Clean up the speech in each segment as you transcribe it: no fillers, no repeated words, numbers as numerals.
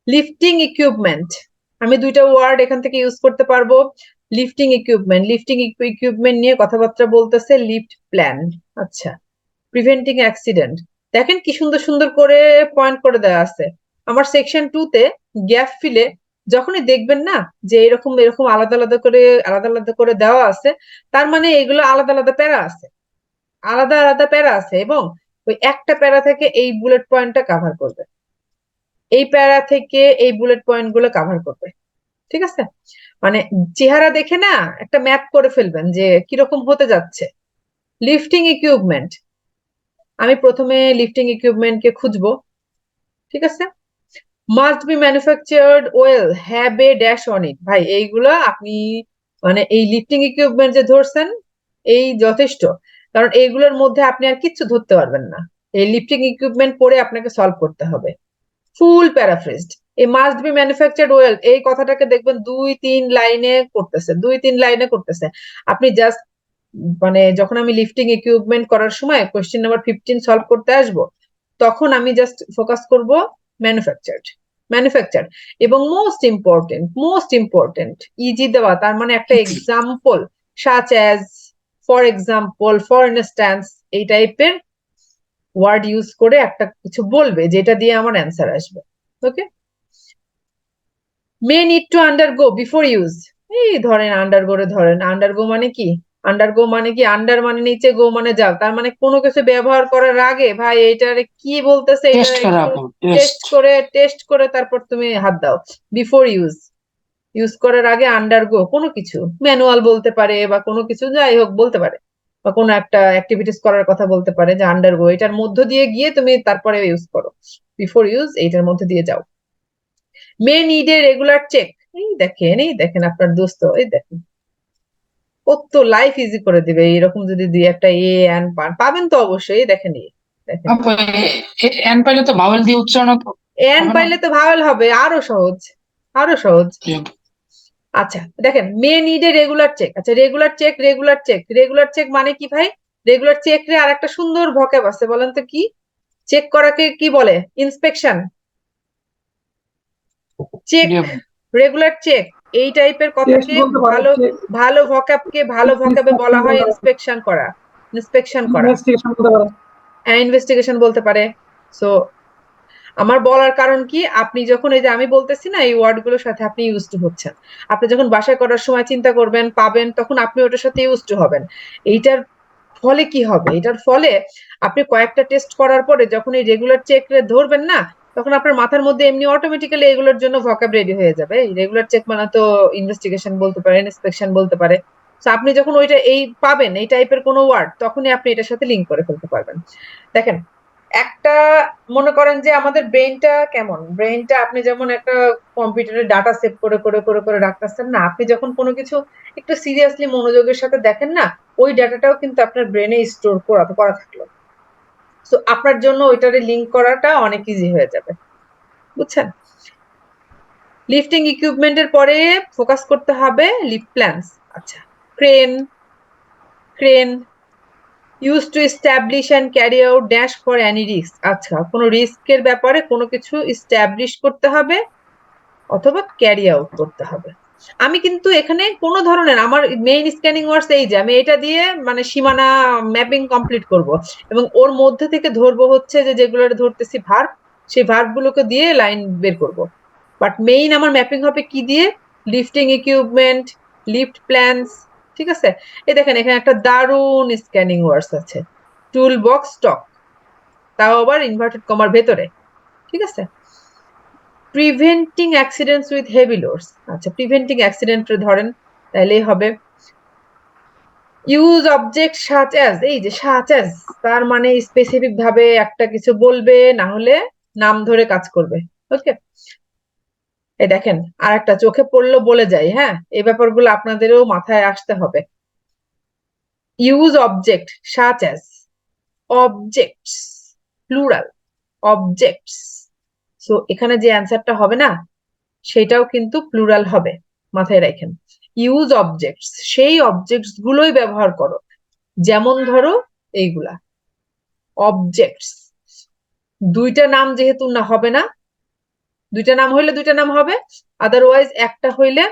Lifting equipment, আমি দুইটা word এখান থেকে ইউজ করতে পারবো। লিফটিং ইকুইপমেন্ট নিয়ে কথাবার্তা বলতেছে। লিফট প্ল্যান, আচ্ছা। প্রিভেন্টিং অ্যাক্সিডেন্ট, দেখেন কি সুন্দর সুন্দর করে পয়েন্ট করে দেওয়া আছে। আমার সেকশন 2 তে গ্যাপ ফিলে যখনই দেখবেন না যে এরকম এরকম আলাদা আলাদা করে দেওয়া আছে, তার মানে এগুলো আলাদা আলাদা প্যারা আছে, আলাদা আলাদা প্যারা আছে, এবং ওই একটা প্যারা থেকে এই বুলেট পয়েন্টটা কাভার করবে, এই প্যারা থেকে এই বুলেট পয়েন্ট গুলো কাভার করবে। ঠিক আছে, মানে চেহারা দেখে না একটা ম্যাপ করে ফেলবেন যে কিরকম হতে যাচ্ছে। লিফটিং ইকুইপমেন্ট, আমি প্রথমে লিফটিং ইকুইপমেন্ট কে খুঁজবো। ঠিক আছে, must be manufactured well, have a dash on ইট। ভাই এইগুলো আপনি মানে এই লিফটিং ইকুইপমেন্ট যে ধরছেন এই যথেষ্ট, কারণ এইগুলোর মধ্যে আপনি আর কিচ্ছু ধরতে পারবেন না। এই লিফটিং ইকুইপমেন্ট পরে আপনাকে সলভ করতে হবে। ফুল প্যারাফ্রেজড, এই মাস্ট বি ম্যানুফ্যাকচার্ড ওয়েল এই কথাটাকে দেখবেন 2-3 লাইনে করতেছে, 2-3 লাইনে করতেছে। আপনি জাস্ট মানে যখন আমি লিফটিং ইকুইপমেন্ট করার সময় কোয়েশ্চেন নাম্বার 15 সলভ করতে আসবো, তখন আমি জাস্ট ফোকাস করব ম্যানুফ্যাকচার্ড, ম্যানুফ্যাকচার। এবং মোস্ট ইম্পর্টেন্ট ইজি দেওয়া, তার মানে একটা example such as, for example, for instance, এই টাইপের ওয়ার্ড ইউজ করে একটা কিছু বলবে যেটা দিয়ে আমার অ্যান্সার আসবে। Okay, may need to undergo before use, এই ধরেন আন্ডারগো মানে কি? আন্ডার মানে নিচে, গো মানে যাও, তার মানে কোনো কিছু ব্যবহার করার আগে ভাই এইটারে কি বলতেছে এটা টেস্ট করা একটু আপু, টেস্ট। টেস্ট করে তারপর তুমি হাত দাও। বিফোর ইউজ, ইউজ করার আগে আন্ডারগো কোনো কিছু, ম্যানুয়াল বলতে পারে বা কোনো কিছু যাই হোক বলতে পারে, বা কোনো একটা অ্যাক্টিভিটিস করার কথা বলতে পারে যে আন্ডারগো, এটার মধ্য দিয়ে গিয়ে তুমি তারপরে ইউজ করো। বিফোর ইউজ এইটার মধ্যে দিয়ে যাও। May need a regular check, এই দেখেন আপনার দোস্ত, এই দেখেন কত লাইফ ইজি করে দিবে এরকম যদি দুই একটা এ এন পাবেন তো অবশ্যই। দেখেন দেখেন, আপু এন পাইলে তো ভাওয়েল দিয়ে উচ্চারণ এন হবে না? পাইলে তো ভাওয়াল হবে, আরো সহজ, আরো সহজ। জি আপু। আচ্ছা দেখেন, may need a regular check, আচ্ছা রেগুলার চেক মানে কি ভাই? রেগুলার চেক রে আর একটা সুন্দর ভকেব আছে, বলেন তো কি? চেক করাকে কি বলে? ইন্সপেকশন। চেক, জি আপু। রেগুলার চেক, এই টাইপের টেস্ট কথাকে বলতে পারে, ভালো ভালো ভক্যাবকে ভালো ভক্যাবে বলা হয় বলতে পারে, ইন্সপেকশন করা, ইন্সপেকশন করা, ইনভেস্টিগেশন বলতে পারে। ইনভেস্টিগেশন বলতে পারে। সো আমার বলার কারণ কি, আপনি যখন এই যে আমি বলতেছি না এই ওয়ার্ড গুলোর সাথে আপনি ইউজ টু হচ্ছেন, আপনি যখন বাসায় করার সময় চিন্তা করবেন পাবেন, তখন আপনি ওটার সাথে ইউজ টু হবেন। এইটার ফলে কি হবে? এটার ফলে আপনি কয়েকটা টেস্ট করার পরে যখন এই রেগুলার চেক ধরবেন না, তখন আপনার মাথার মধ্যে এমনি অটোমেটিক্যালি এগুলোর জন্য ভোকাব রেডি হয়ে যাবে। রেগুলার চেক মানে তো ইনভেস্টিগেশন বলতে পারে, ইন্সপেকশন বলতে পারে। তো আপনি যখন ওইটা এই পাবেন এই টাইপের কোনো ওয়ার্ড, তখনই আপনি এটার সাথে লিঙ্ক করে ফেলতে পারবেন। দেখেন একটা, মনে করেন যে আমাদের ব্রেনটা কেমন, ব্রেনটা আপনি যেমন একটা কম্পিউটারে ডাটা সেভ করে করে করে করে রাখতেছেন না, আপনি যখন কোনো কিছু একটু সিরিয়াসলি মনোযোগের সাথে দেখেন না, ওই ডাটাটাও কিন্তু আপনার ব্রেনে স্টোর করা করা থাকলো। তো আপনার জন্য ওইটারে লিঙ্ক করাটা অনেক ইজি হয়ে যাবে, বুঝছেন? লিফটিং ইকুইপমেন্টের পরে ফোকাস করতে হবে লিফট প্ল্যানস। আচ্ছা, crane, crane use to establish and carry out dash for any risk, আচ্ছা কোনো রিস্কের ব্যাপারে কোনো কিছু এস্টাবলিশ করতে হবে অথবা ক্যারি আউট করতে হবে। আমি কিন্তু এখানে কোনো ধরনের আমার মেইন স্ক্যানিং ওয়ার্ডস এই যে আমি এটা দিয়ে মানে সীমানা ম্যাপিং কমপ্লিট করব, এবং ওর মধ্যে থেকে ধরবো হচ্ছে যে যেগুলো ধরতেছি ভার্ব, সেই ভার্ব গুলোকে দিয়ে লাইন বের করব। বাট মেইন আমার ম্যাপিং হবে কি দিয়ে? Lifting equipment, lift plans. ঠিক আছে, এই দেখেন এখানে একটা দারুণ স্ক্যানিং ওয়ার্ডস আছে, টুল বক্স স্টক, তাও আবার ইনভার্টেড কমার ভেতরে। ঠিক আছে, preventing accidents with heavy loads, আচ্ছা প্রিভেন্টিং অ্যাক্সিডেন্ট ধরেন, তাহলেই হবে ইউজ অবজেক্ট সাচ অ্যাজ, এই যে সাচ অ্যাজ তার মানে স্পেসিফিক ভাবে একটা কিছু বলবে, না হলে নাম ধরে কাজ করবে। ওকে, এই দেখেন আর একটা চোখে পড়লো বলে যাই, হ্যাঁ এই ব্যাপারগুলো আপনাদেরও মাথায় আসতে হবে। Use object such as, objects plural, objects. So এখানে যে অ্যান্সারটা হবে না সেটাও কিন্তু প্লুরাল হবে, মাথায় রাখেন। ইউজ অবজেক্টস, সেই অবজেক্টস গুলোই ব্যবহার করো, যেমন ধরো এইগুলা অবজেক্টস, দুইটা নাম যেহেতু না হবে না, দুইটা নাম হইলে দুইটা নাম হবে, আদারওয়াইজ একটা হইলে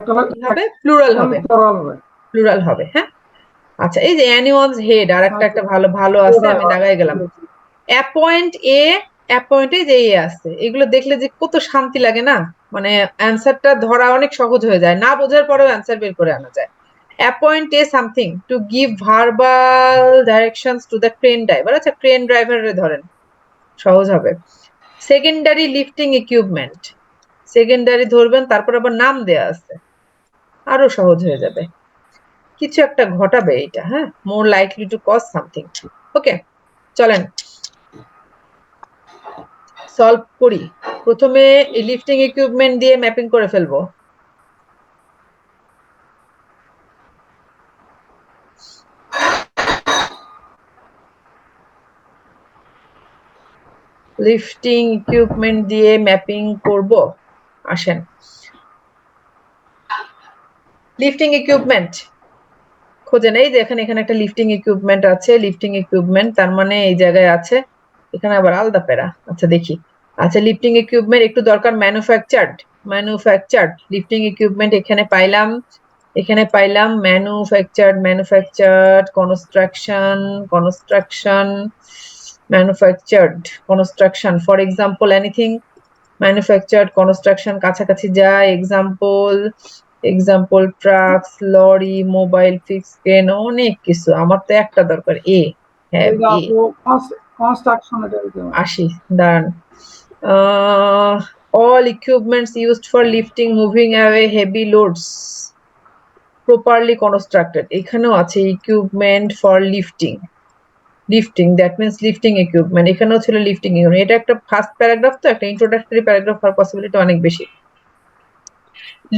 কি হবে, প্লুরাল হবে, প্লুরাল হবে। হ্যাঁ, আচ্ছা, এই যে অ্যানিওয়ানস হেড আর একটা ভালো ভালো আছে, আমি দাগায় গেলাম। অ্যাপয়েন্ট এ, অ্যাপয়েন্টে যে এ আছে, এগুলো দেখলে যে কত শান্তি লাগে না, মানে অ্যান্সারটা ধরা অনেক সহজ হয়ে যায়, না বোঝার পরেও অ্যান্সার বের করে আনা যায়। Appoint A something to give verbal directions to the crane driver, আচ্ছা ক্রেন ড্রাইভারে ধরেন, সহজ হবে। সেকেন্ডারি লিফটিং ইকুইপমেন্ট, সেকেন্ডারি ধরবেন, তারপর আবার নাম দেয়া আছে, আরো সহজ হয়ে যাবে, কিছু একটা ঘটাবে এটা। হ্যাঁ, more likely to cause something. Okay, চলেন সলভ করি। প্রথমে লিফটিং ইকুইপমেন্ট দিয়ে ম্যাপিং করে ফেলবো। লিফটিং ইকুইপমেন্ট দিয়ে ম্যাপিং করব, আসেন। লিফটিং ইকুইপমেন্ট খোঁজেন, এই যে এখানে একটা লিফটিং ইকুইপমেন্ট আছে, লিফটিং ইকুইপমেন্ট তার মানে এই জায়গায় আছে, এখানে আবার আলাদা প্যারা। আচ্ছা দেখি, আচ্ছা লিফটিং ইকুইপমেন্ট একটু দরকার, ম্যানুফ্যাকচার্ড লিফটিং ইকুইপমেন্ট এখানে পাইলাম, manufactured construction, for example anything manufactured construction, কাছাকাছি যায়, example trucks, lorry, mobile, fix crane, অনেক কিছু। আমার তো একটা দরকার, এ, হ্যাঁ এ। আসি, দাঁড়ান। All equipments used for lifting, moving away heavy loads properly constructed, এখানেও আছে equipment for lifting that means lifting equipment, এখানেও ছিল লিফটিং ইউনিট। এটা একটা ফার্স্ট প্যারাগ্রাফ, তো একটা ইন্ট্রোডাক্টরি প্যারাগ্রাফ হওয়ার পসিবিলিটি অনেক বেশি।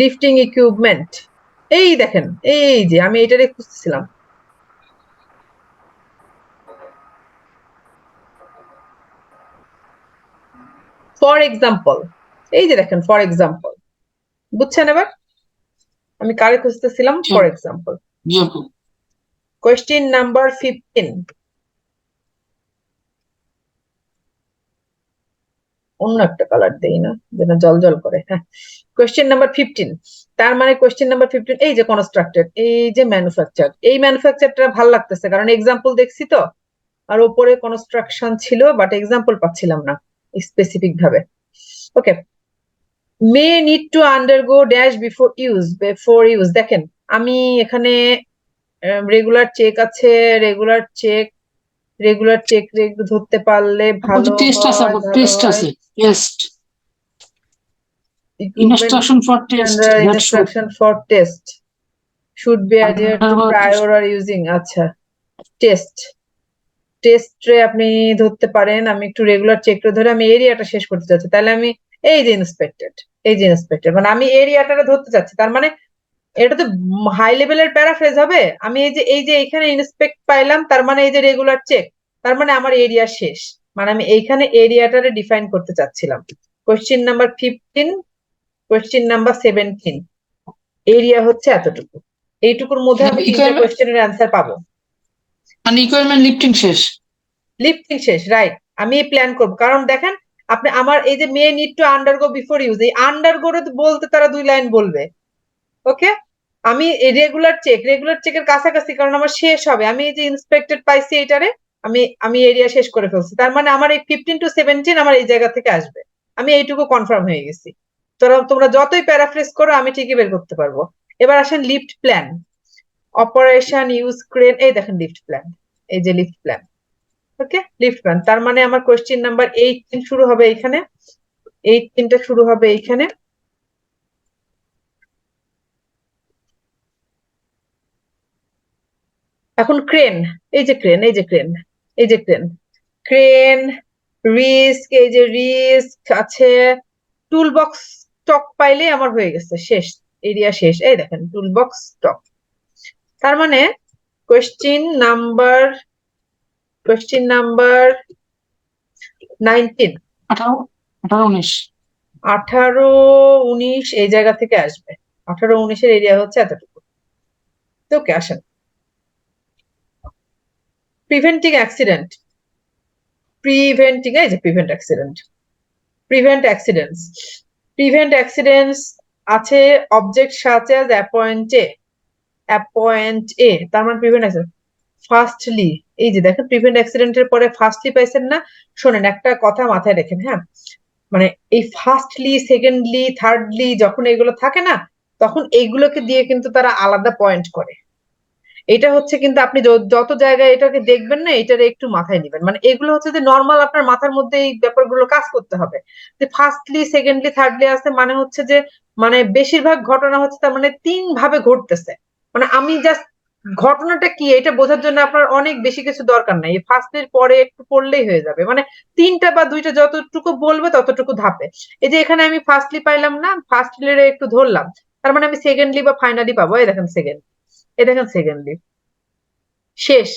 লিফটিং ইকুইপমেন্ট, এই দেখেন, এই যে আমি এটারে খুঁজছিলাম। ফর এক্সাম্পল, এই যে দেখেন ফর এক্সাম্পল, বুঝছেন এবার আমি কারে খুঁজতেছিলাম? For example. কোয়েশ্চেন নাম্বার 15, অন্য একটা কালার দেই না যেন জল জল করে। হ্যাঁ, কোয়েশ্চেন নাম্বার 15, তার মানে কোয়েশ্চেন নাম্বার 15 এই যে কনস্ট্রাক্টেড, এই যে ম্যানুফ্যাকচার, এই ম্যানুফ্যাকচারটা ভালো লাগতেছে কারণ এক্সাম্পল দেখছি তো, আর উপরে কনস্ট্রাকশন ছিল বাট এক্সাম্পল পাচ্ছিলাম না স্পেসিফিক ভাবে। Okay, may need to undergo dash before use, দেখেন আমি এখানে রেগুলার চেক আছে, রেগুলার চেক ধরতে পারলে ভালো হয়, ভালো হয়। Instruction for test, Instruction for test should be adhered to prior or using, আচ্ছা টেস্টে আপনি ধরতে পারেন। আমি একটু রেগুলার চেকটা ধরে আমি এরিয়াটা শেষ করতে চাচ্ছি, তাহলে আমি এই যে ইন্সপেক্টেড মানে আমি এরিয়াটা ধরতে চাচ্ছি, তার মানে এটা তো হাই লেভেলের প্যারাফ্রেজ হবে। আমি এই যে এখানে ইন্সপেক্ট পাইলাম, তার মানে এই যে রেগুলার চেক, তার মানে আমার এরিয়া শেষ, মানে আমি এইখানে এরিয়াটারে ডিফাইন করতে চাচ্ছিলাম। Question number 15, question number 17, area হচ্ছে এতটুকু, এইটুকুর মধ্যে আমি তিনটা কোয়েশ্চেনের অ্যান্সার পাবো। মানে ইকুইপমেন্ট লিফটিং শেষ, রাইট। আমি প্ল্যান করব, কারণ দেখেন আপনি আমার এই যে মে need to undergo before use, এই আন্ডারগো বলতে তারা 2 লাইন বলবে। ওকে, আমি রেগুলার চেকের কাছাকাছি, কারণ আমার শেষ হবে, আমি এই যে ইন্সপেক্টেড পাইছি এটারে, আমি এরিয়া শেষ করে ফেলছি, তার মানে আমার এই 15 to 17 আমার এই জায়গা থেকে আসবে, আমি এইটুকু কনফার্ম হয়ে গেছি। তোমরা যতই প্যারাফ্রেজ করো আমি ঠিকই বের করতে পারবো। এবার আসেন lift plan, operation use crane, এই দেখেন লিফট প্ল্যান, এই যে লিফট প্ল্যান। ওকে, লিফট প্ল্যান, তার মানে আমার কোয়েশ্চেন নাম্বার 18 শুরু হবে এইখানে, 18টা শুরু হবে এইখানে। এখন ক্রেন, এই যে ক্রেন রিস্ক, এই যে রিস্ক আছে, টুল বক্স স্টক পাইলে আমার হয়ে গেছে, শেষ, এরিয়া শেষ। এই দেখেন টুল বক্স স্টক, তার মানে কোয়েশ্চেন নাম্বার 19, 18, 19 এই জায়গা থেকে আসবে, 18, 19-এর এরিয়া হচ্ছে এতটুকু। ওকে, আসেন প্রিভেন্টিং অ্যাক্সিডেন্ট, প্রিভেন্টিং, এই যে prevent accident, prevent accidents, prevent accidents আছে object such as appoint a, তার মানে প্রিভেন্ট অ্যাক্সিডেন্ট। ফার্স্টলি, এই যে দেখেন প্রিভেন্ট অ্যাক্সিডেন্টের পরে ফার্স্টলি পাইছেন না? শোনেন একটা কথা মাথায় রেখেন, হ্যাঁ, মানে এই ফার্স্টলি, সেকেন্ডলি, থার্ডলি যখন এগুলো থাকে না, তখন এইগুলোকে দিয়ে কিন্তু তারা আলাদা পয়েন্ট করে। এটা হচ্ছে কিন্তু আপনি যত জায়গায় এটাকে দেখবেন না, এটার একটু মাথায় নিবেন, মানে এগুলো হচ্ছে যে নর্মাল আপনার মাথার মধ্যে এই ব্যাপারগুলো কাজ করতে হবে। যে ফার্স্টলি, সেকেন্ডলি, থার্ডলি আছে মানে হচ্ছে যে মানে বেশিরভাগ ঘটনা হচ্ছে তার মানে 3 ভাবে ঘটতেছে। মানে আমি জাস্ট ঘটনাটা কি এটা বোঝার জন্য আপনার অনেক বেশি কিছু দরকার নাই, ফার্স্টের পরে একটু পড়লেই হয়ে যাবে, মানে 3টা বা 2টা যতটুকু বলবে ততটুকু ধাপে। এই যে এখানে আমি ফার্স্টলি পাইলাম না, ফার্স্টলি একটু ধরলাম, তার মানে আমি সেকেন্ডলি বা ফাইনালি পাবো। এই দেখেন সেকেন্ড, এই দেখেন সেকেন্ডলি শেষ।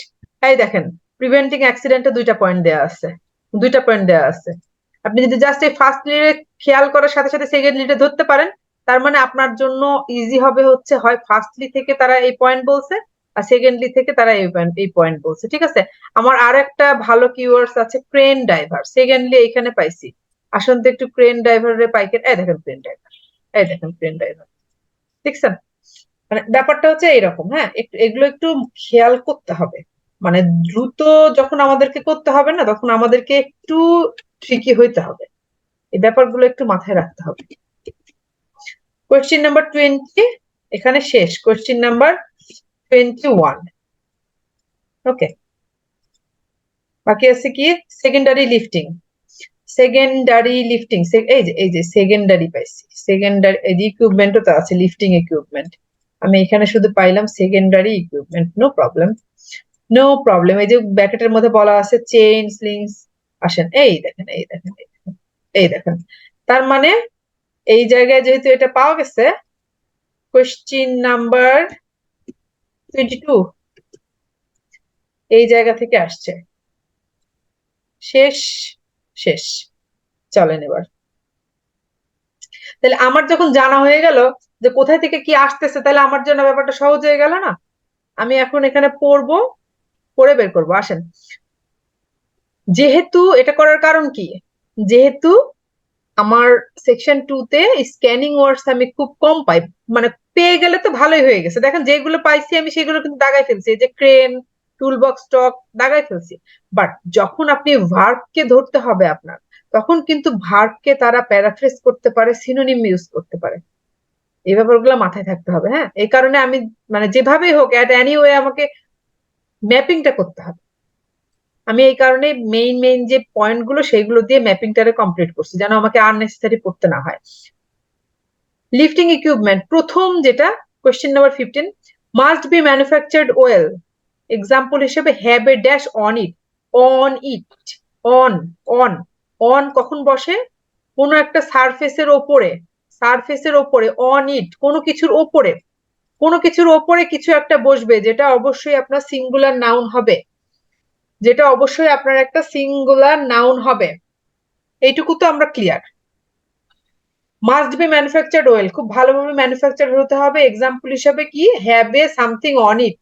এই দেখেন প্রিভেন্টিং অ্যাক্সিডেন্টে 2টা পয়েন্ট দেওয়া আছে, 2টা পয়েন্ট দেওয়া আছে। আপনি যদি জাস্ট এই ফার্স্ট লিডে খেয়াল করার সাথে সাথে সেকেন্ড লিডে ধরতে পারেন, তার মানে আপনার জন্য ইজি হবে হচ্ছে হয় ফার্স্টলি থেকে তারা এই পয়েন্ট বলছে, আর সেকেন্ডলি থেকে তারা এই পয়েন্ট বলছে, ঠিক আছে। আমার আর একটা ভালো কিওয়ার্ডস আছে ক্রেন ড্রাইভার, সেকেন্ডলি এইখানে পাইছি। আসুন তো একটু ক্রেন ড্রাইভারের পাইকেন, এই দেখেন ক্রেন ড্রাইভার, এই দেখেন ক্রেন ড্রাইভার, দেখছেন? মানে ব্যাপারটা হচ্ছে এইরকম, হ্যাঁ, একটু এগুলো একটু খেয়াল করতে হবে। মানে দ্রুত যখন আমাদেরকে করতে হবে না, তখন আমাদেরকে একটু ট্রিকি হইতে হবে, এই ব্যাপারগুলো একটু মাথায় রাখতে হবে। কোয়েশ্চেন নাম্বার 20 এখানে শেষ, কোয়েশ্চেন নাম্বার 21। ওকে, বাকি আছে কি সেকেন্ডারি লিফটিং, সেকেন্ডারি লিফটিং, এই যে সেকেন্ডারি পাইছি, সেকেন্ডারি এই ইকুইপমেন্টও তো আছে, লিফটিং ইকুইপমেন্ট। আমি এখানে শুধু পাইলাম secondary equipment, no problem, no problem. এই যে ব্র্যাকেটের মধ্যে বলা আছে চেইন স্লিংস, আসেন এই দেখেন, এই দেখেন, এই দেখেন, এই দেখেন। তার মানে এই জায়গায় যেহেতু এটা পাওয়া গেছে, কোয়েশ্চেন নাম্বার 22 এই জায়গা থেকে আসছে। শেষ, শেষ। চলেন এবার, তাহলে আমার যখন জানা হয়ে গেল যে কোথায় থেকে কি আসতেছে, তাহলে আমার জন্য ব্যাপারটা সহজ হয়ে গেল না? আমি এখন এখানে পড়বো, পড়ে বের করবো। আসেন, যেহেতু এটা করার কারণ কি, যেহেতু আমার সেকশন 2 তে স্ক্যানিং ওয়ার্ডস আমি খুব কম পাই, মানে পেয়ে গেলে তো ভালোই হয়ে গেছে। দেখেন যেগুলো পাইছি আমি সেগুলো কিন্তু দাগাই ফেলছি, এই যে ক্রেন, টুলবক্স, স্টক দাগাই ফেলছি। বাট যখন আপনি ভার্বকে ধরতে হবে আপনার, তখন কিন্তু ভার্বকে তারা প্যারাফ্রেজ করতে পারে, সিনোনিম ইউজ করতে পারে। এই ব্যাপারগুলো মাথায় থাকতে হবে, হ্যাঁ। এই কারণে আমি মানে যেভাবেই হোক অ্যাট এনি ওয়ে আমাকে ম্যাপিংটা করতে হবে। আমি এই কারণে মেইন মেইন যে পয়েন্ট গুলো সেইগুলো দিয়ে ম্যাপিংটারে কমপ্লিট করছি, যেন আমাকে আননেসেসারি পড়তে না হয়। লিফটিং ইকুইপমেন্ট প্রথম যেটা, question number 15, must be manufactured well. Example হিসেবে have a dash on it, on it, on, on, on কখন বসে? কোনো একটা সারফেসের ওপরে, সারফেসের ওপরে, অন ইট কোনো কিছুর ওপরে, কোনো কিছুর ওপরে কিছু একটা বসবে, যেটা অবশ্যই আপনার সিঙ্গুলার নাউন হবে, যেটা অবশ্যই আপনার একটা সিঙ্গুলার নাউন হবে। এইটুকু তো আমরা clear. Must be manufactured well, খুব ভালোভাবে ম্যানুফ্যাকচার হতে হবে। এক্সাম্পল হিসাবে কি have a something on it,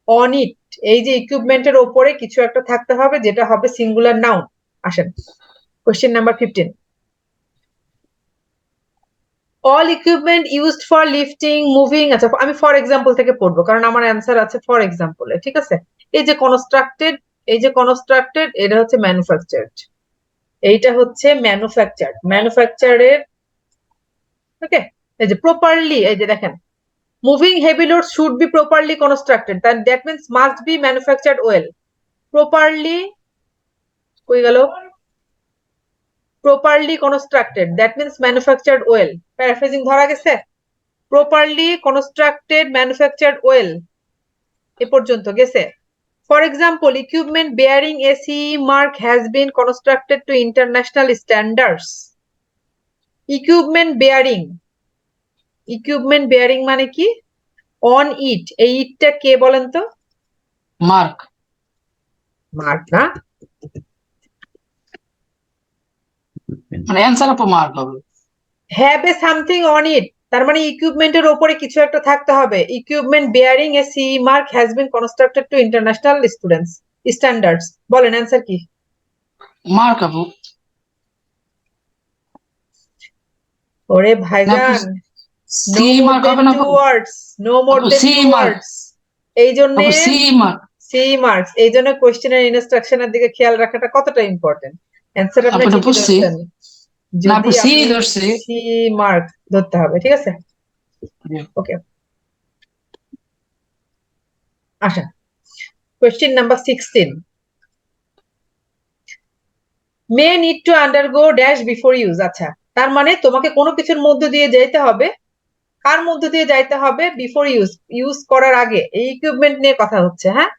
on ইট এই যে ইকুইপমেন্টের ওপরে কিছু একটা থাকতে হবে, যেটা হবে সিঙ্গুলার নাউন। আসেন question number 15, all equipment used for lifting moving. আচ্ছা আমি ফর এক্সাম্পল থেকে পড়বো, কারণ আমার অ্যান্সার আছে ফর এক্সাম্পলে, ঠিক আছে। এই যে কনস্ট্রাক্টেড, এই যে কনস্ট্রাক্টেড, এটা হচ্ছে ম্যানুফ্যাকচার্ড, এইটা হচ্ছে ম্যানুফ্যাকচার্ড, ম্যানুফ্যাকচারের। ওকে, এই যে প্রপারলি, এই যে দেখেন moving heavy load should be properly constructed, that means must be manufactured well. Properly কই গেল? Properly constructed that means manufactured well. Paraphrasing ধরা গেছে? প্রপারলি কনস্ট্রাক্টেড ম্যানুফ্যাকচার্ড ওয়েল, এ পর্যন্ত গেছে। For example equipment bearing A CE mark has been constructed to international standards. Equipment bearing, equipment bearing মানে কি? On it, এই ইটটা কে বলেন তো? মার্ক, মার্ক না, মানে অ্যান্সার আপু মার্ক হবে। Have a something on it, তার মানে ইকুইপমেন্টের ওপরে কিছু একটা থাকতে হবে। Equipment bearing A CE mark has been constructed to international students standards, বলেন অ্যান্সার কি? মার্ক আপু। ওরে না আপু, ভাইজান, সি নো মোর মার্ক দেন হবে না টু আপু? ওয়ার্ডস, নো মোর আপু দেন সি টু মার্ক, ওয়ার্ডস। এই জন্যে আপু সি মার্ক। সি মার্কস, এই জন্য কোয়েশ্চেনের ইনস্ট্রাকশনের দিকে খেয়াল রাখাটা কতটা ইম্পর্টেন্ট। অ্যান্সার আপনি আপু এটা ঠিকই বুঝছি। ধরছেন, না যদি আপু সি আপনি ধরছি। সি মার্ক ধরতে হবে, ঠিক আছে। ওকে, আসেন question number 16। May need to undergo dash before use. আচ্ছা, তার মানে তোমাকে কোনো কিছুর মধ্য দিয়ে যেতে হবে। কার মধ্য দিয়ে যাইতে হবে? বিফোর ইউজ, ইউজ করার আগে। এই ইকুইপমেন্ট নিয়ে কথা হচ্ছে, হ্যাঁ।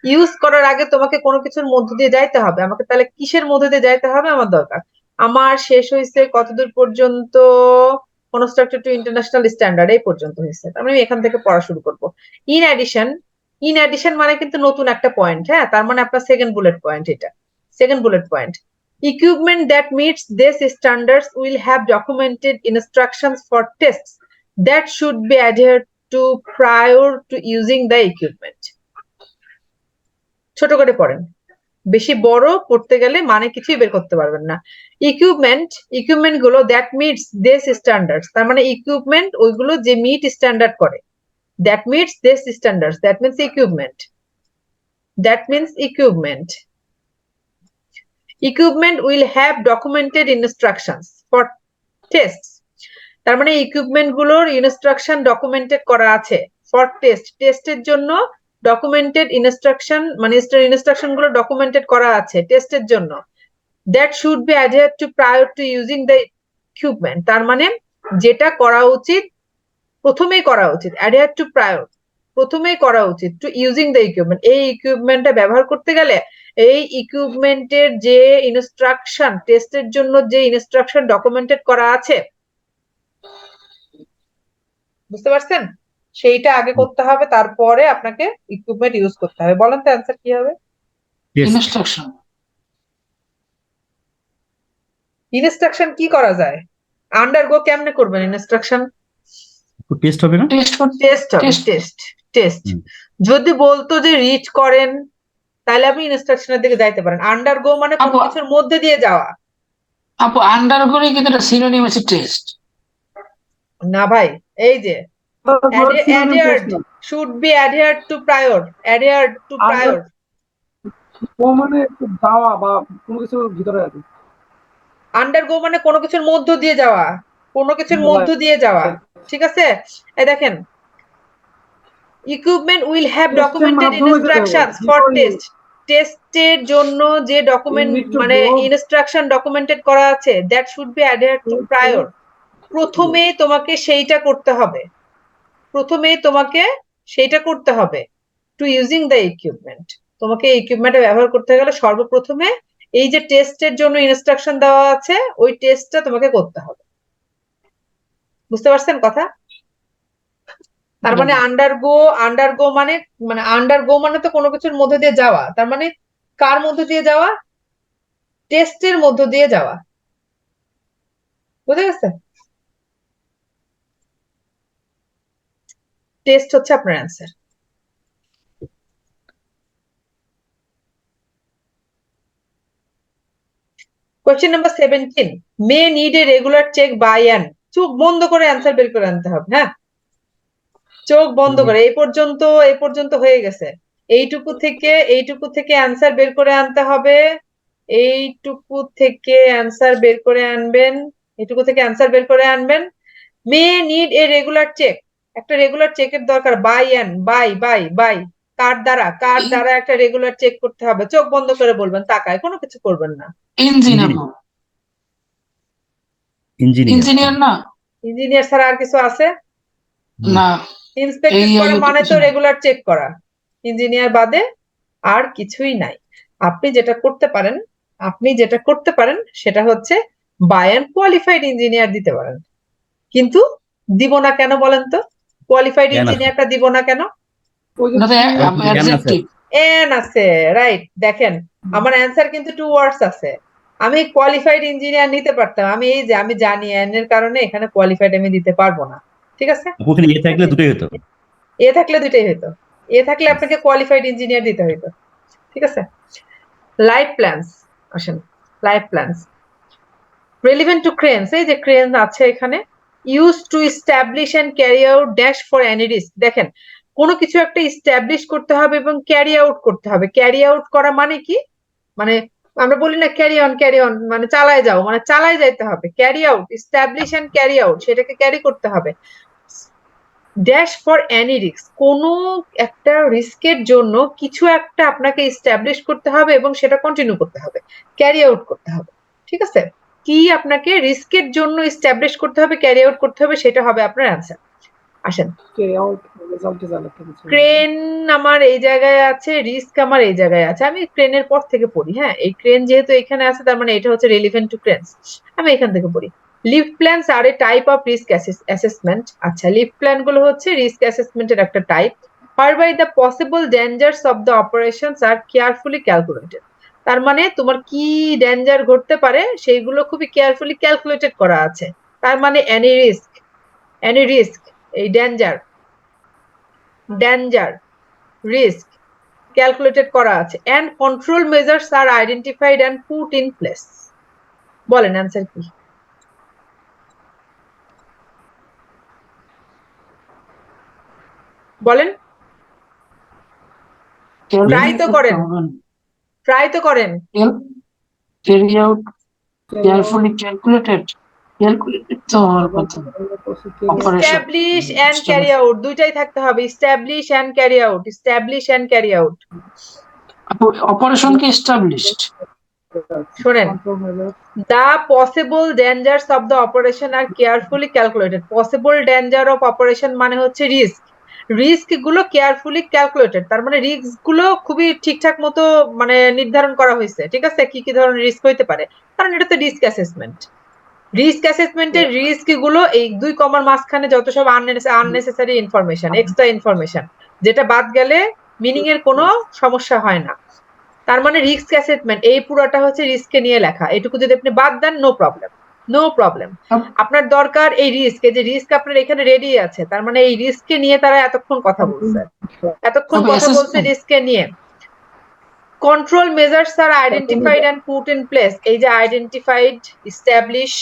ইউজ করার আগে তোমাকে কোনো কিছুর মধ্য দিয়ে যাইতে হবে। আমাকে তাহলে কিসের মধ্য দিয়ে যাইতে হবে আমার দরকার? আমার শেষ হয়েছে কতদূর পর্যন্ত? কনস্ট্রাক্টেড টু ইন্টারন্যাশনাল স্ট্যান্ডার্ড এই পর্যন্ত হয়েছে। তার মানে আমি এখান থেকে পড়া শুরু করবো। ইন অ্যাডিশন, ইন অ্যাডিশন মানে কিন্তু নতুন একটা পয়েন্ট, হ্যাঁ। তার মানে আপনার সেকেন্ড বুলেট পয়েন্ট এটা, second bullet point. Equipment that meets these standards will have documented instructions for tests that should be adhered to prior to using the equipment. ছোট করে পড়েন, বেশি বড় পড়তে গেলে মানে কিছুই বের করতে পারবেন না। ইকুইপমেন্ট, ইকুইপমেন্ট গুলো দ্যাট মিটস দিস স্ট্যান্ডার্ডস, তার মানে ইকুইপমেন্ট ওইগুলো যে মিট স্ট্যান্ডার্ড করে। That meets this standards, that means equipment, that means equipment. Equipment will have documented instructions for tests, তার মানে ইকুইপমেন্ট গুলোর ইনস্ট্রাকশন ডকুমেন্টেড করা আছে ফর টেস্ট, টেস্টের জন্য ডকুমেন্টেড ইনস্ট্রাকশন, মানে ইনস্ট্রাকশন গুলো ডকুমেন্টেড করা আছে টেস্টের জন্য। That should be adhere to prior to using the equipment, তার মানে যেটা করা উচিত প্রথমেই করা উচিত, অ্যাডহেয়ার টু প্রায়র, প্রথমেই করা উচিত টু ইউজিং দ্য ইকুইপমেন্ট, এই ইকুইপমেন্টটা ব্যবহার করতে গেলে এই ইকুইপমেন্টের যে ইনস্ট্রাকশন, টেস্টের জন্য যে ইনস্ট্রাকশন ডকুমেন্টেড করা আছে, বুঝতে পারছেন, সেইটা আগে করতে হবে, তারপরে আপনাকে ইকুইপমেন্ট ইউজ করতে হবে। বলেন তো অ্যান্সার কি হবে? ইনস্ট্রাকশন। ইনস্ট্রাকশন কি করা যায়? আন্ডারগো কেমনে করবেন ইনস্ট্রাকশন? টেস্ট হবে না? টেস্ট টেস্ট হবে, টেস্ট। Test, test. যদি বলতো যে রিচ করেন, তাহলে আপনি ইনস্ট্রাকশনের দিকে যাইতে পারেন। আন্ডারগো মানে কোনো আপু, কিছুর মধ্যে দিয়ে যাওয়া। আপু আন্ডার করে কিন্তু এটা সিনোনিম আছে টেস্ট। না ভাই, এই যে adhered should be adhered to prior, adhered to prior, ও মানে একটু যাওয়া বা কোনো কিছুর ভিতরে আছে। আন্ডারগো মানে কোনো কিছুর মধ্য দিয়ে যাওয়া, কোনো কিছুর মধ্য দিয়ে যাওয়া, ঠিক আছে। এই দেখেন, equipment will have documented instructions for test, টেস্টের জন্য যে ডকুমেন্ট মানে ইনস্ট্রাকশন ডকুমেন্টেড করা আছে, that should be adhere to prior, প্রথমে তোমাকে সেইটা করতে হবে, প্রথমে তোমাকে সেইটা করতে হবে টু ইউজিং দ্য ইকুইপমেন্ট, তোমাকে এই ইকুইপমেন্টটা ব্যবহার করতে গেলে সর্বপ্রথমে এই যে টেস্টের জন্য ইনস্ট্রাকশন দেওয়া আছে ওই টেস্টটা তোমাকে করতে হবে। বুঝতে পারছেন কথা? তার মানে আন্ডারগো, আন্ডারগো মানে, মানে আন্ডারগো মানে তো কোনো কিছুর মধ্যে দিয়ে যাওয়া, তার মানে কার মধ্যে দিয়ে যাওয়া? টেস্টের মধ্য দিয়ে যাওয়া, বুঝে গেছে? টেস্ট হচ্ছে আপনার answer. Question number 17, may need a regular check by an, চোখ বন্ধ করে অ্যান্সার বের করে আনতে হবে, হ্যাঁ, চোখ বন্ধ করে। এই পর্যন্ত, এই পর্যন্ত হয়ে গেছে। এইটুকু থেকে অ্যান্সার বের করে আনতে হবে, এইটুকু থেকে অ্যান্সার বের করে আনবেন, এইটুকু থেকে অ্যান্সার বের করে আনবেন। May need a regular check, একটা রেগুলার চেকের দরকার। By an, by by by, কার দ্বারা, কার দ্বারা একটা রেগুলার চেক করতে হবে। চোখ বন্ধ করে বলবেন, তাকায়, কোনো কিছু করবেন না। ইঞ্জিন আপু, ইঞ্জিনিয়ার না? ইঞ্জিনিয়ার ছাড়া আর কিছু আছে? না, ইন্সপেক্টেড করা মানে তো রেগুলার চেক করা, ইঞ্জিনিয়ার বাদে আর কিছুই নাই। আপনি যেটা করতে পারেন, আপনি যেটা করতে পারেন সেটা হচ্ছে বাই অ্যান কোয়ালিফাইড ইঞ্জিনিয়ার দিতে পারেন। কিন্তু দিব না কেন বলেন তো? কোয়ালিফাইড ইঞ্জিনিয়ারটা দিব না কেন? এন আছে, রাইট। দেখেন আমার অ্যান্সার কিন্তু 2 ওয়ার্ডস আছে। আমি কোয়ালিফাইড ইঞ্জিনিয়ার নিতে পারতাম, আমি এই যে আমি জানি এন এর কারণে এখানে কোয়ালিফাইড আমি দিতে পারবো না, ঠিক আছে। ওখানে এ থাকলে দুটোই হতো, এ থাকলে দুটোই হতো, এ থাকলে আপনাকে কোয়ালিফাইড ইঞ্জিনিয়ার দিতে হতো, ঠিক আছে। লাইফ প্ল্যানস, আসেন life plans relevant to cranes, এই যে ক্রেন আছে এখানে, use to establish and carry out dash for any risk. দেখেন কোনো কিছু একটা এস্টাবলিশ করতে হবে এবং ক্যারি আউট করতে হবে। ক্যারি আউট করা মানে কি, মানে আমরা বলি না ক্যারি অন মানে চালায় যাও, মানে চালায় যাইতে হবে। Carry out, establish and carry out, সেটাকে ক্যারি করতে হবে। ড্যাশ ফর এনি রিস্ক, কোনো একটা রিস্কের জন্য কিছু একটা আপনাকে এস্টাবলিশ করতে হবে এবং সেটা কন্টিনিউ করতে হবে, ক্যারি আউট করতে হবে। ঠিক আছে, কি আপনাকে রিস্কের জন্য এস্টাবলিশ করতে হবে, ক্যারি আউট করতে হবে, সেটা হবে আপনার অ্যান্সার। আসেন, ক্রেন আমার এই জায়গায় আছে, রিস্ক আমার এই জায়গায় আছে। আমি ক্রেনের পর থেকে পড়ি, হ্যাঁ এই ক্রেন যেহেতু এখানে আছে তার মানে এটা হচ্ছে রিলিভেন্ট টু ক্রেনস, আমি এখান থেকে পড়ি। Lift plans are a type of risk assessment. আচ্ছা, লিফট প্ল্যান গুলো হচ্ছে রিস্ক অ্যাসেসমেন্টের একটা type. whereby the possible dangers of the operations are carefully calculated। তার মানে তোমার কি ডেঞ্জার ঘটতে পারে সেইগুলো খুবই কেয়ারফুলি ক্যালকুলেটেড করা আছে। তার মানে এনি রিস্ক, এই ডেঞ্জার রিস্ক ক্যালকুলেটেড করা আছে। And control measures are identified and put in place. বলেন অ্যান্সার কি? বলেন, ট্রাই তো করেন, ট্রাই তো করেন। ক্যারি আউট কেয়ারফুলি ক্যালকুলেটেড তো হওয়ার কথা। এস্টাবলিশ এন্ড ক্যারি আউট দুইটাই থাকতে হবে, establish and carry out, establish and carry out. Operation কি এস্টাবলিশড? শোনেন, the possible dangers of the operation are carefully calculated। possible danger of operation মানে হচ্ছে রিস্ক, রিস্ক গুলো কেয়ারফুলি ক্যালকুলেটেড, তার মানে রিস্ক গুলো খুবই ঠিকঠাক মতো মানে নির্ধারণ করা হয়েছে। ঠিক আছে, কি কি ধরনের রিস্ক হইতে পারে, কারণ এটা তো রিস্ক অ্যাসেসমেন্ট। রিস্ক অ্যাসেসমেন্টের রিস্ক গুলো এই দুই কমার মাঝখানে যত সব আননেসেসারি ইনফরমেশন, এক্সট্রা ইনফরমেশন, যেটা বাদ গেলে মিনিং এর কোনো সমস্যা হয় না। তার মানে রিস্ক অ্যাসেসমেন্ট এই পুরোটা হচ্ছে রিস্ককে নিয়ে লেখা। এটুকু যদি আপনি বাদ দেন নো প্রবলেম, নো প্রবলেম। আপনার দরকার এই রিস্ক, এই যে রিস্ক আপনার এখানে রেডি আছে, তার মানে এই রিস্ককে নিয়ে তারা এতক্ষণ কথা বলছে, রিস্ককে নিয়ে। Control measures are identified and put in place, এই যে identified, establish,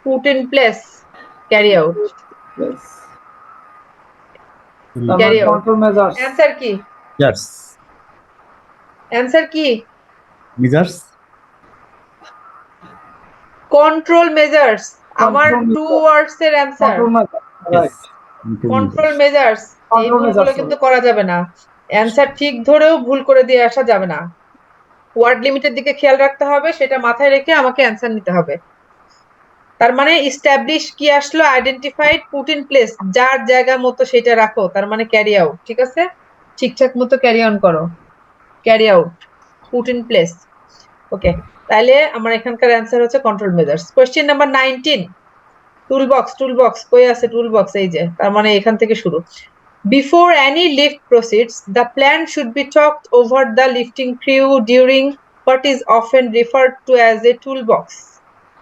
put in place, carry out. Answer কি? অ্যান্সার কি? কন্ট্রোল মেজার্স আমার 2 ওয়ার্ডস এর অ্যান্সার। কন্ট্রোল মেজার্স, এই ভুলগুলো কিন্তু করা যাবে না। অ্যান্সার ঠিক ধরেও ভুল করে দিয়ে আসা যাবে না। ওয়ার্ড লিমিটের দিকে খেয়াল রাখতে হবে, সেটা মাথায় রেখে আমাকে অ্যান্সার নিতে হবে। তার মানে এস্টাবলিশ কি আসলো, আইডেন্টিফাইড, পুট ইন প্লেস, যার জায়গা মতো সেটা রাখো, তার মানে ক্যারি আউট। ঠিক আছে, ঠিকঠাক মতো ক্যারি অন করো, carry out, put in place. Okay, তাহলে আমার এখানকার অ্যান্সার হচ্ছে control measures. Question number 19, toolbox কই আছে? টুলবক্স এই যে, তার মানে এখান থেকে শুরু। Before any lift proceeds, the plan should be talked over the lifting crew during what is often referred to as a toolbox.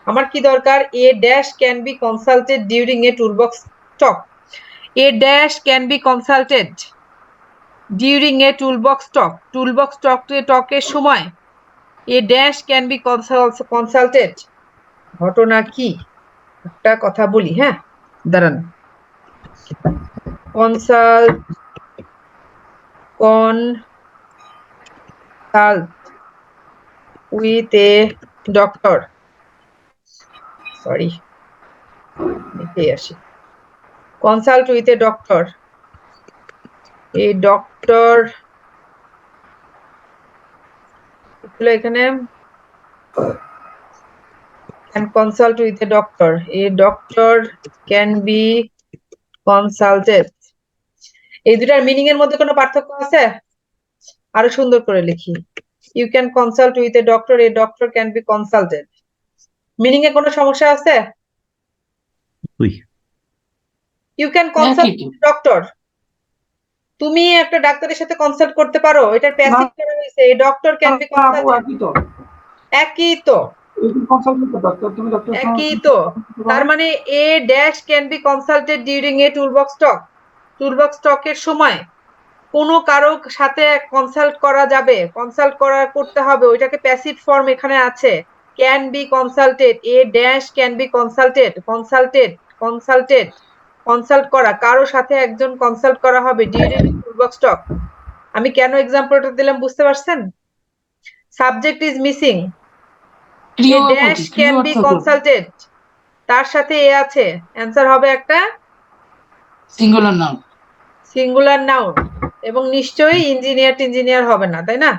আমার কি দরকার? A dash can be consulted during a toolbox talk. A dash can be consulted during a toolbox talk. toolbox talk এর সময় A dash can be consulted। ঘটনা কি? একটা কথা বলি, হ্যাঁ দাঁড়ান। consult with a doctor, sorry, consult with a doctor, এখানে can consult with a doctor can be consulted। এই দুটার মিনিং এর মধ্যে কোনো পার্থক্য আছে? আরো সুন্দর করে লিখি, you can consult with a doctor can be consulted। Meaning এ কোনো সমস্যা আছে? you can consult doctor, তুমি একটা ডাক্তারের সাথে কনসাল্ট করতে পারো, এটার প্যাসিভ করা হয়েছে, এই ডক্টর ক্যান বি কনসাল্টেড। একই তো, একই তো। তার মানে a dash can be consulted during a toolbox talk. Toolbox টকের সময় কোনো কারো সাথে কনসাল্ট করা যাবে, কনসাল্ট করতে হবে, ওইটাকে প্যাসিভ ফর্ম এখানে আছে। Can be consulted, A dash can be consulted consult করা, কারো সাথে একজন কনসাল্ট করা হবে ডিউরিং টুলবক্স টক। আমি কেন এক্সাম্পলটা দিলাম বুঝতে পারছেন? Subject is missing, A dash can be consulted, তার সাথে এ আছে, অ্যান্সার হবে একটা সিঙ্গুলার নাউন। সিঙ্গুলার নাউন, এবং নিশ্চয়ই ইঞ্জিনিয়ার হবে না, তাই না?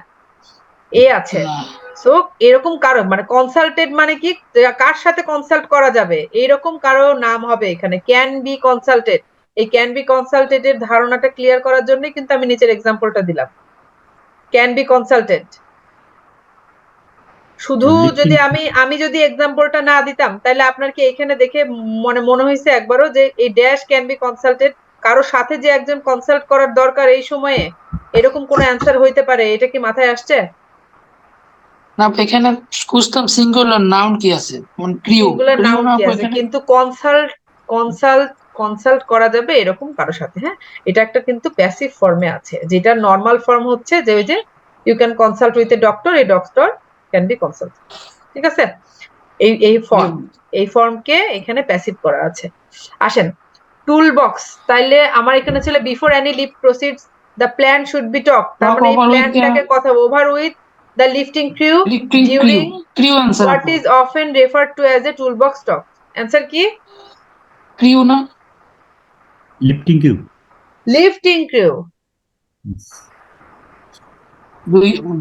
এ আছে। সো এরকম কারো মানে কনসাল্টেড মানে কি, কার সাথে কনসাল্ট করা যাবে এইরকম কারো নাম হবে এখানে ক্যান বি কনসাল্টেড। এই ক্যান বি কনসাল্টেড এর ধারণাটা ক্লিয়ার করার জন্য কিন্তু আমি নিচের এক্সাম্পলটা দিলাম, ক্যান বি কনসাল্টেড। শুধু যদি আমি যদি এক্সাম্পলটা না দিতাম তাহলে আপনার কি এখানে দেখে মনে হয়েছে একবারও যে এই ড্যাশ ক্যান বি কনসাল্টেড কারো সাথে যে একজন কনসাল্ট করার দরকার এই সময়ে, এরকম কোন অ্যান্সার হইতে পারে, এটা কি মাথায় আসছে? না এখানে খুঁজতাম সিঙ্গুলার নাউন কি আছে, মানে ক্রিউ। সিঙ্গুলার নাউন কি আছে, কিন্তু কনসাল্ট করা যাবে এরকম কারো সাথে। হ্যাঁ, এটা একটা কিন্তু প্যাসিভ ফর্মে আছে, যেটা নরমাল ফর্ম হচ্ছে যে ওই যে you can consult with a doctor, a doctor can be consult. ঠিক আছে, এই ফর্মকে এখানে প্যাসিভ করা আছে। আসেন টুল বক্স, তাইলে আমার এখানে ছিল before any lift proceeds the plan should be talk, তার মানে এই প্ল্যানটাকে কথা over with the lifting crew during what is often referred to as a toolbox talk. Answer কি? ক্রিউ না, লিফটিং কিউ। Lifting crew.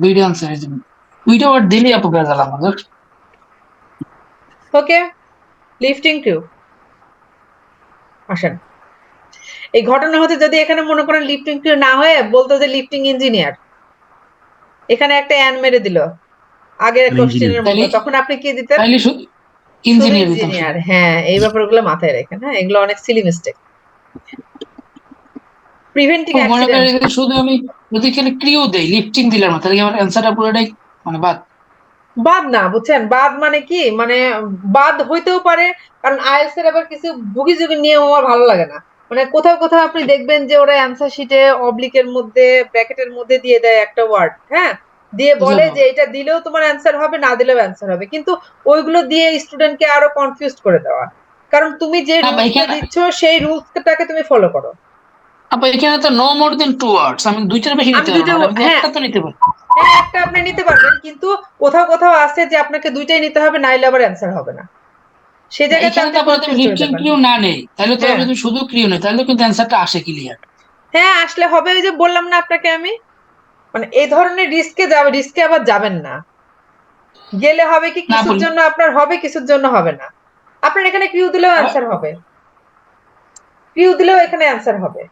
দুইটা আনসার আছে, দুইটা ওয়ার্ড দিলে আপু বেজাল আমাদের। ওকে, লিফটিং ক্রিউ। আসেন, এই ঘটনা হচ্ছে যদি এখানে মনে করেন লিফটিং ক্রিউ না হয়ে বলতো যে লিফটিং ইঞ্জিনিয়ার, এখানে একটা অ্যান মেরে দিল আগের কোশ্চেনের মতো, তখন আপনি কি দিতেন? তাইলে শুধু ইঞ্জিনিয়ার। হ্যাঁ, এই ব্যাপারগুলো মাথায় রাখেন। হ্যাঁ, এগুলো অনেক সিলি মিস্টেক। প্রিভেন্টিং অ্যাক্সিডেন্ট, শুধু আমি যদি এখানে ক্রিউ দেই, লিফটিং দিলাম না, তাহলে আমার অ্যান্সারটা পুরোটাই মানে বাদ না, বুঝছেন? বাদ মানে কি, মানে বাদ হইতেও পারে, কারণ আইএলটিএস এর আবার কিছু ভুগি যুগি নিয়ে আমার ভালো লাগে না। মানে কোথাও কোথাও আপনি দেখবেন যে ওরা অ্যান্সার শিটে অবলিকের মধ্যে ব্র্যাকেটের মধ্যে দিয়ে দেয় একটা ওয়ার্ড, হ্যাঁ, দিয়ে বলে যে এটা দিলেও তোমার অ্যান্সার হবে, না দিলেও অ্যান্সার হবে, কিন্তু ওইগুলো দিয়ে স্টুডেন্টকে আরো কনফিউজ করে দেওয়া। কারণ তুমি যে রুলসটা দিচ্ছ সেই রুলসটাকে তুমি ফলো করো। আপা এখানে তো নো মোর দেন 2 ওয়ার্ডস, আমি দুইটার বেশি নিতে পারবো না, আমি একটা তো নিতে পারি। হ্যাঁ, একটা আপনি নিতে পারবেন, কিন্তু কোথাও কোথাও আছে যে আপনাকে দুইটাই নিতে হবে, নাইলে আবার অ্যান্সার হবে না। সেই জায়গাতে আপনি কনফিউজ হয়ে লিফটিং ক্রিউ না নেই, তাহলে তো যদি শুধু ক্রিউ নেই তাহলে কিন্তু অ্যান্সারটা আসে ক্লিয়ার। হ্যাঁ, আসলে হবে, ওই যে বললাম না আপনাকে আমি, মানে এই ধরনের রিস্কে আবার যাবেন না। গেলে হবে কি, কিছুর জন্য আপনার হবে, কিছুর জন্য হবে না। আপনার এখানে ক্রিউ দিলেও অ্যান্সার হবে, ক্রিউ দিলেও এখানে অ্যান্সার হবে,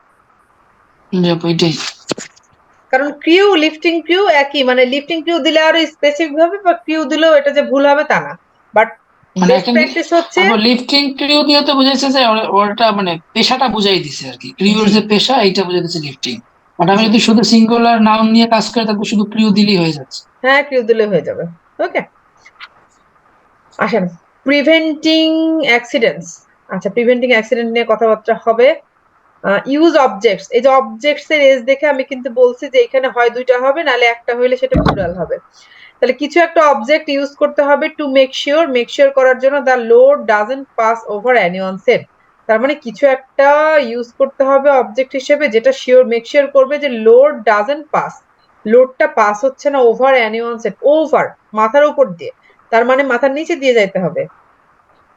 কারণ ক্রিউ লিফটিং ক্রিউ একই, মানে লিফটিং ক্রিউ দিলে আরো স্পেসিফিক হবে, বা ক্রিউ দিলেও এটা যে ভুল হবে তা না, বাট বেস্ট প্র্যাকটিস হচ্ছে লিফটিং ক্রিউ দিয়ে তো বুঝাইছে যে ওটা মানে পেশাটা বুঝাই দিছে আর কি, ক্রিউর যে পেশা এইটা বুঝাই দিছে লিফটিং। বাট আমি যদি শুধু সিঙ্গুলার নাউন নিয়ে কাজ করি তাহলে শুধু ক্রিউ দিলেই হয়ে যাচ্ছে। হ্যাঁ, ক্রিউ দিলে হয়ে যাবে। ওকে, আসেন প্রিভেন্টিং অ্যাক্সিডেন্টস। আচ্ছা, প্রিভেন্টিং অ্যাক্সিডেন্ট নিয়ে কথাবার্তা হবে। ইউজ অবজেক্টস, এই যে অবজেক্টস এর এজ দেখে আমি কিন্তু বলছি যে এখানে হয় দুইটা হবে, নাহলে একটা হইলে সেটা প্লুরাল হবে। তাহলে কিছু একটা অবজেক্ট ইউজ করতে হবে টু মেক শিওর করার জন্য the load doesn't pass over anyone's head. তার মানে কিছু একটা ইউজ করতে হবে অবজেক্ট হিসেবে যেটা মেক শিওর করবে যে লোড ডাজন্ট পাস, লোডটা পাস হচ্ছে না ওভার এনিওয়ানস হেড, ওভার মাথার উপর দিয়ে, তার মানে মাথার নিচে দিয়ে যাইতে হবে।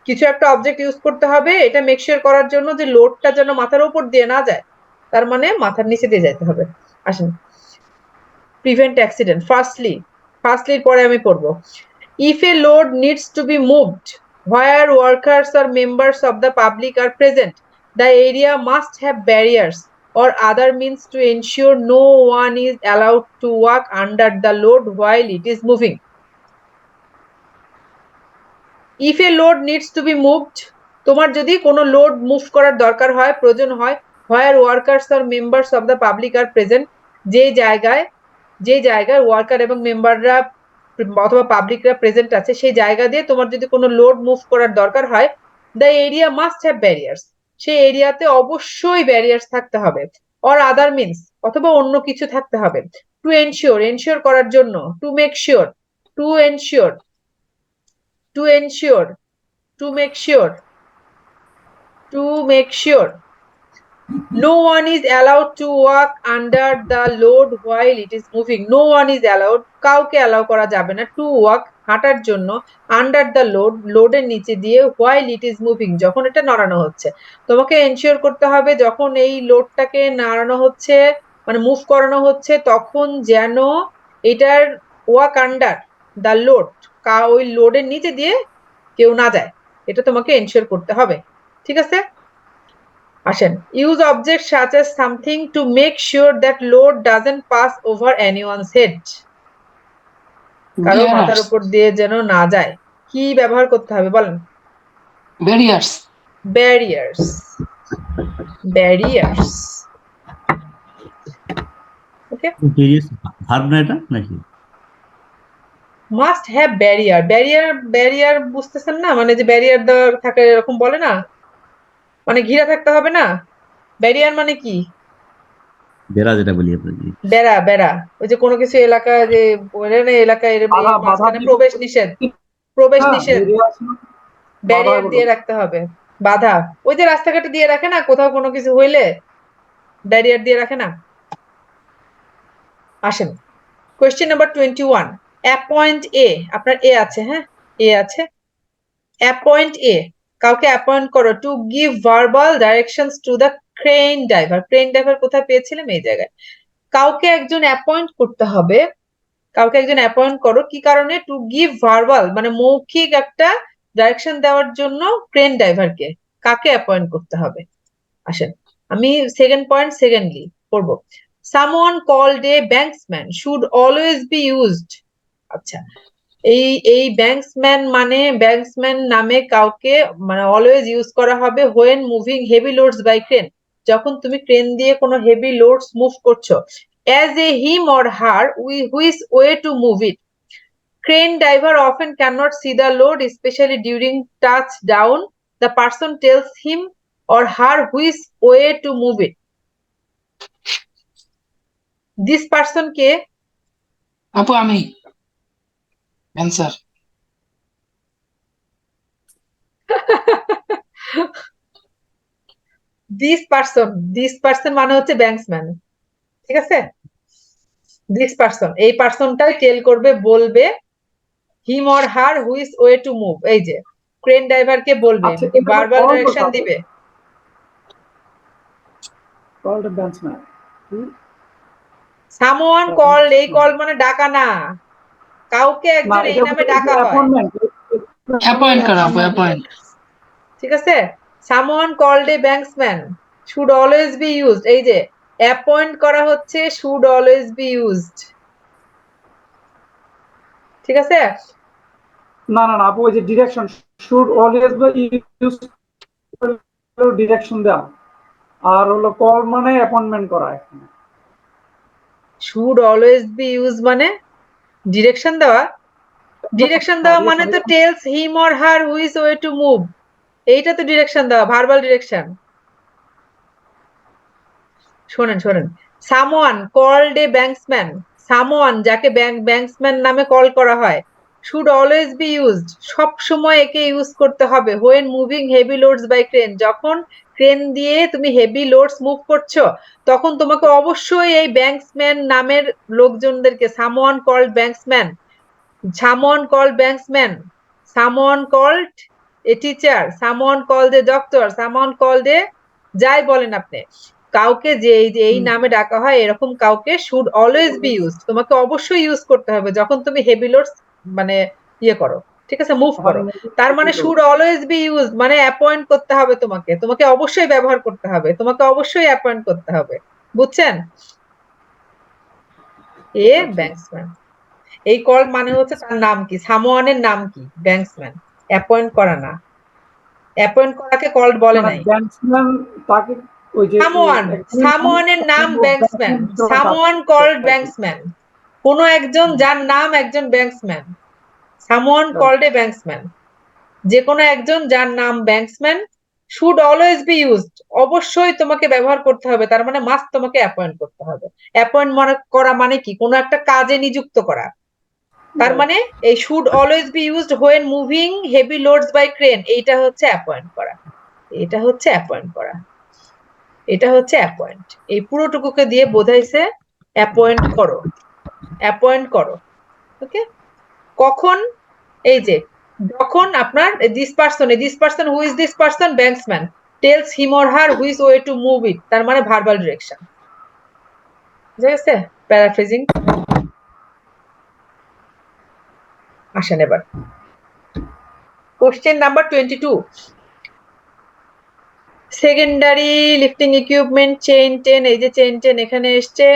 কিছু একটা অবজেক্ট ইউজ করতে হবে এটা মেক শিওর করার জন্য যে লোডটা যেন মাথার উপর দিয়ে না যায়, তার মানে মাথার নিচে দিয়ে যাইতে হবে। আসেন প্রিভেন্ট অ্যাক্সিডেন্ট। ফার্স্টলির পরে আমি পড়বো, if a load needs to be moved where workers or members of the public are present, the area must have barriers or other means to ensure no one is allowed to walk under the load while it is moving. If a load needs to be moved, তোমার যদি কোনো load move করার দরকার হয়, প্রয়োজন হয়, where workers আর members of the public are present, যে জায়গায় ওয়ার্কার এবং মেম্বাররা অথবা পাবলিকরা প্রেজেন্ট আছে, সেই জায়গা দিয়ে তোমার যদি কোনো লোড মুভ করার দরকার হয়, the area must have barriers, সেই এরিয়াতে অবশ্যই ব্যারিয়ার্স থাকতে হবে, অর আদার মিনস, অথবা অন্য কিছু থাকতে হবে। টু এনশিওর, এনশিওর করার জন্য, to make sure, to ensure, to ensure, to make sure, to make sure no one is allowed to walk under the load while it is moving. No one is allowed, কাউকে allow করা যাবে না to walk, হাঁটার জন্য, under the load, লোডের নিচে দিয়ে, while it is moving, যখন এটা নাড়ানো হচ্ছে। তোমাকে এনশিওর করতে হবে যখন এই লোডটাকে নাড়ানো হচ্ছে, মানে মুভ করানো হচ্ছে, তখন যেন এটার ওয়াক আন্ডার দ্য লোড, ওই লোডের নিচে দিয়ে কেউ না যায়, এটা তোমাকে এনশিওর করতে হবে। ঠিক আছে, আসেন, use object such as something to make sure that load doesn't pass over anyone's head, কারো মাথার উপর দিয়ে যেন না যায়। কি ব্যবহার করতে হবে বলেন? Barriers. Barriers, barriers. Okay, various verb না এটা নাকি? Must have barrier. Barrier, barrier বুঝতেছেন না? মানে যে ব্যারিয়ার দেওয়া থাকে এরকম বলে না, মানে ঘিরে থাকতে হবে না। ব্যারিয়ার মানে কি? বেড়া যেটা বলি আপনাকে। বেড়া, বেড়া। ওই যে কোনো কিছু এলাকা যে বলে না, এলাকায় এই বাধা, মাঝখানে বাধা প্রবেশ নিষেধ, প্রবেশ হ্যাঁ, নিষেধ, ব্যারিয়ার্স বাধা ব্যারিয়ার দিয়ে রাখতে হবে। বাধা, ওই যে রাস্তাঘাটে দিয়ে রাখে না, কোথাও কোনো কিছু হইলে ব্যারিয়ার দিয়ে রাখে না। আসেন, কোয়েশ্চেন নাম্বার 21, অ্যাপয়েন্ট এ, আপনার এ আছে, হ্যাঁ এ আছে, অ্যাপয়েন্ট এ, কাউকে অ্যাপয়েন্ট করো to give verbal directions to the crane driver. Crane driver কোথায় পেয়েছিলাম? এই জায়গায়। কাউকে একজন অ্যাপয়েন্ট করতে হবে, কাউকে একজন অ্যাপয়েন্ট করো, কি কারণে? টু গিভ ভার্বাল, মানে মৌখিক একটা ডাইরেকশন দেওয়ার জন্য ক্রেন ড্রাইভারকে। কাকে অ্যাপয়েন্ট করতে হবে? আসেন, আমি সেকেন্ড পয়েন্ট সেকেন্ডলি করব। Someone called a banksman should always be used. আচ্ছা, এই এই ব্যাংকসম্যান মানে, ব্যাংকসম্যান নামে কাউকে মানে অলওয়েজ ইউজ করা হবে when moving heavy loads by crane, যখন তুমি ক্রেন দিয়ে কোনো হেভি লোডস মুভ করছো। As a him or her which way to move it, crane diver often cannot see the load, especially during touchdown. The person tells him or her which way to move it. This person কে? আপু আমি answer. This person, this person মানে হচ্ছে ব্যাংকসম্যান। ঠিক আছে, this person, এই পার্সনটাই টেল করবে, বলবে হিম or her which way to move. এই যে ক্রেন ড্রাইভারকে বলবে, আচ্ছা, এটা ভার্বাল কল ডাইরেকশন করতে দিবে। কলড ব্যাটসম্যান সামওয়ান কল, এই কল মানে ডাকা না, কাউকে না, একজন এই এটা নামে ডাকা হয়। অ্যাপয়েন্টমেন্ট। অ্যাপয়েন্ট করা আপু, অ্যাপয়েন্ট। ঠিক আছে, someone called a banksman should always be used, এই যে অ্যাপয়েন্ট করা হচ্ছে, শুড অলওয়েজ বি ইউজড। ঠিক আছে, না না না আপু, ওই যে direction should always B use, direction দেওয়া, আর হলো কল মানে অ্যাপয়েন্টমেন্ট করা। শুড অলওয়েজ বি ইউজ মানে ডিরেকশন দেওয়া। ডিরেকশন দেওয়া মানে তো tales him or her which way to move, এইটা তো ডিরেকশন দেওয়া, ভার্বাল ডিরেকশন। শোনেন শোনেন, সামওয়ান কল্ড এ ব্যাংকসম্যান, সামওয়ান যাকে ব্যাংকসম্যান নামে কল করা হয়, শুড অলওয়েজ বি ইউজড, সব সময় একে ইউজ করতে হবে, when moving heavy loads by crane, যখন ক্রেন দিয়ে তুমি হেভি লোডস মুভ করছো, তখন তোমাকে অবশ্যই এই ব্যাংকসম্যান নামের লোকজনদেরকে, someone called banksman, someone called banksman, someone called a teacher, someone called a doctor, someone called a, যাই বলেন আপনি, কাউকে যে এই নামে ডাকা হয় এরকম কাউকে শুড অলওয়েজ বি ইউজ, তোমাকে অবশ্যই ইউজ করতে হবে যখন তুমি হেভি লোডস মানে ইয়ে করো, ঠিক আছে, মুভ করো। তার মানে শুড অলওয়েজ বি ইউজ মানে অ্যাপয়েন্ট করতে হবে তোমাকে, তোমাকে অবশ্যই ব্যবহার করতে হবে, তোমাকে অবশ্যই অ্যাপয়েন্ট করতে হবে। বুঝছেন? এ ব্যাংকসম্যান, এই কল মানে হচ্ছে তার নাম কি, সামওয়ানের নাম কি, ব্যাংকসম্যান, অ্যাপয়েন্ট করা না, অ্যাপয়েন্ট করাকে কল্ড বলে নাই। ব্যাটসম্যান তাকে ওই যে সামওয়ান, সামওয়ানের নাম ব্যাংকসম্যান, সামওয়ান কল্ড ব্যাংকসম্যান, কোন একজন যার নাম একজন ব্যাংকসম্যান, সামওয়ান কল্ড এ ব্যাংকসম্যান, যে কোনো একজন যার নাম ব্যাংকসম্যান, শুড অলওয়েজ বি ইউজড, অবশ্যই তোমাকে ব্যবহার করতে হবে, তার মানে মাস্ট তোমাকে অ্যাপয়েন্ট করতে হবে। অ্যাপয়েন্ট করা মানে কি, কোনো একটা কাজে নিযুক্ত করা। তার মানে এই should always be used when moving heavy loads by crane, এইটা হচ্ছে অ্যাপয়েন্ট করা, এটা হচ্ছে অ্যাপয়েন্ট করা, এটা হচ্ছে অ্যাপয়েন্ট। এই পুরোটুকুকে দিয়ে বোঝাইছে অ্যাপয়েন্ট করো, অ্যাপয়েন্ট করো। ওকে, কখন, এই যে যখন আপনার this person who is this person banksman tells him or her which way to move it, তার মানে ভার্বাল ডিরেকশন। বুঝা গেছে? প্যারাফ্রেজিং। আসেন এবার question number 22, secondary lifting equipment chain ten, এই যে চেইন টেন এখানে এসছে।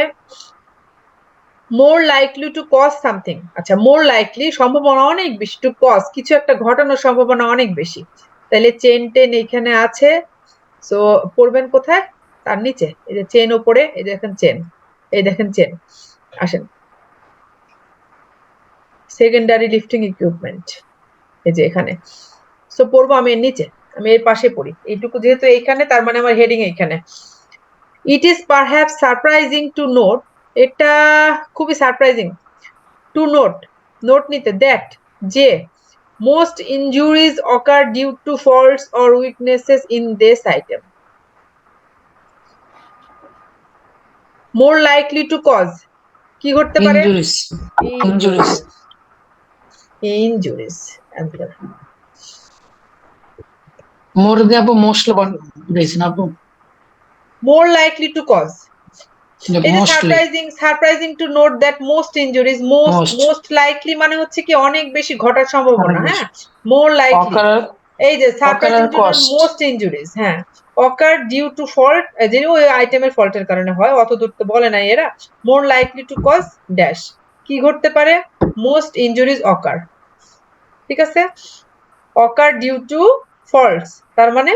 More likely to cause something, আচ্ছা মোর লাইকলি সম্ভাবনা অনেক বেশি, টু কজ কিছু একটা ঘটানোর সম্ভাবনা অনেক বেশি, তাহলে চেইন টেন এখানে আছে। সো পড়বেন কোথায়, তার নিচে, এই যে চেন ওপরে, এই দেখেন চেন, এই দেখেন চেন। আসেন সেকেন্ডারি লিফটিং ইকুইপমেন্ট, এই যে এখানে। সো পড়বো আমি এর নিচে, আমি এর পাশে পড়ি, এইটুকু যেহেতু এইখানে, তার মানে আমার হেডিং এইখানে। It is perhaps surprising to note, এটা খুবই সারপ্রাইজিং, টু নোট, নোট নিতে, দ্যাট যে most injuries occur due to faults or weaknesses in this item. More likely to cause, কি ঘটতে পারে? ইনজুরিস, ইনজুরিস, injuries answer. মোর দিয়ে আপু মোস্টলি দিয়েছেন আপু, More likely to cause, এই যে mostly, surprising to note that most injuries, most likely মানে হচ্ছে কি অনেক বেশি ঘটার সম্ভাবনা, হ্যাঁ, মোর লাইকলি। অকার, এই যে surprising ochre to note cost, most injuries, হ্যাঁ, অকার ডিউ টু ফল্ট, যে ওই আইটেমের ফল্টের কারণে হয়, অত দূর তো বলে নাই এরা। More likely to cause dash, কি ঘটতে পারে, মোস্ট ইনজুরিজ অকার, ঠিক আছে, অকার ডিউ টু ফল্টস, তার মানে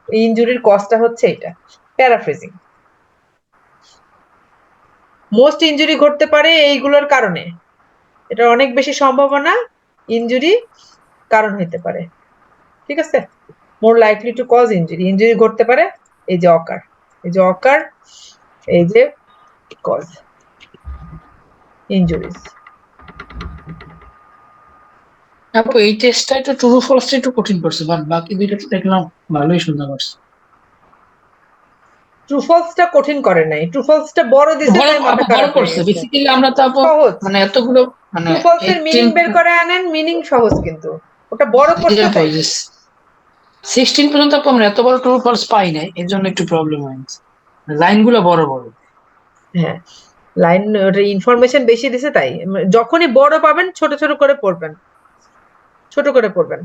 ইনজুরির কজটা হচ্ছে এটা। প্যারাফ্রেজিং, মোস্ট ইনজুরি ঘটতে পারে এইগুলোর কারণে, এটা অনেক বেশি সম্ভাবনা ইনজুরি কারণ হইতে পারে, ঠিক আছে। More likely to cause injury, injury ঘটতে পারে, এই যে অকার, এই যে অকার, এই যে কজ, ইনজুরিজ। আপু এই টেস্টটা একটু ট্রু ফলস একটু কঠিন করছে, বাট বাকি দুইটা তো দেখলাম ভালোই সুন্দর করছে। ট্রু ফলসটা কঠিন করে নাই, ট্রু ফলসটা বড় দিছে বড় তাই মাথা আপু বড় খারাপ হয়ে করছে, গেছে। বেসিক্যালি আমরা তো আপু সহজ, মানে এতগুলো মানে ট্রু ফলসের মিনিং 18, বের করে আনেন, মিনিং সহজ, কিন্তু ওটা বড় করছে তাই। 16 পর্যন্ত আপু আমরা এত বড় ট্রু ফলস পাই নাই, এর জন্য একটু প্রবলেম হয়েছে, লাইনগুলো বড় বড়। হ্যাঁ, লাইন ইনফরমেশন বেশি দিছে তাই, যখনই বড় পাবেন ছোট ছোট করে পড়বেন, ছোট করে পড়বেন।